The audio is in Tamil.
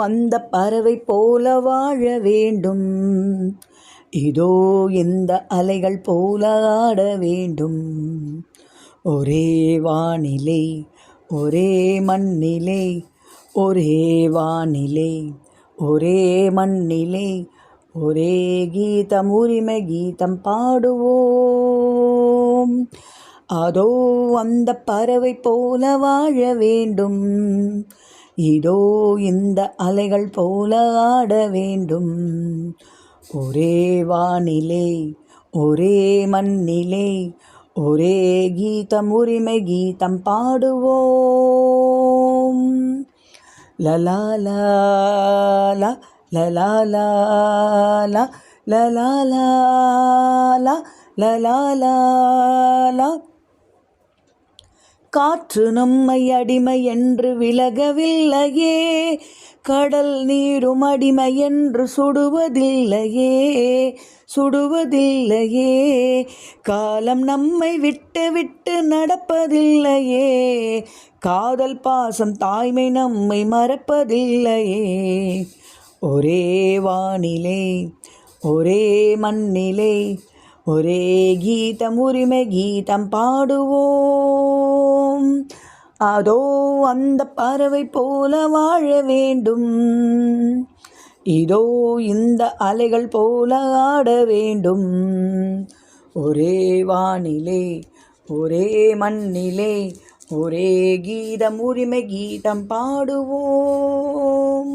அந்த பறவை போல வாழ வேண்டும். இதோ இந்த அலைகள் போல ஆட வேண்டும். ஒரே வானிலை ஒரே மண்ணிலே, ஒரே வானிலை ஒரே மண்ணிலே, ஒரே கீதம் உரிமை கீதம் பாடுவோம். அதோ அந்த பறவை போல வாழ வேண்டும். இதோ இந்த அலைகள் போல ஆட வேண்டும். ஒரே வானிலே ஒரே மண்ணிலே, ஒரே கீதம் உரிமை கீதம் பாடுவோம். லலா லா லா லலா லா லா லலா லா லா லலா லா லா. காற்று நம்மை அடிமை என்று விலகவில்லையே, கடல் நீரும் அடிமை என்று சுடுவதில்லையே. காலம் நம்மை விட்டு விட்டு நடப்பதில்லையே, காதல் பாசம் தாய்மை நம்மை மறப்பதில்லையே. ஒரே வானிலே ஒரே மண்ணிலே, ஒரே கீதம் உரிமை கீதம் பாடுவோம். அதோ அந்த பறவை போல வாழ வேண்டும். இதோ இந்த அலைகள் போல ஆட வேண்டும். ஒரே வானிலே ஒரே மண்ணிலே, ஒரே கீதம் உரிமை கீதம் பாடுவோம்.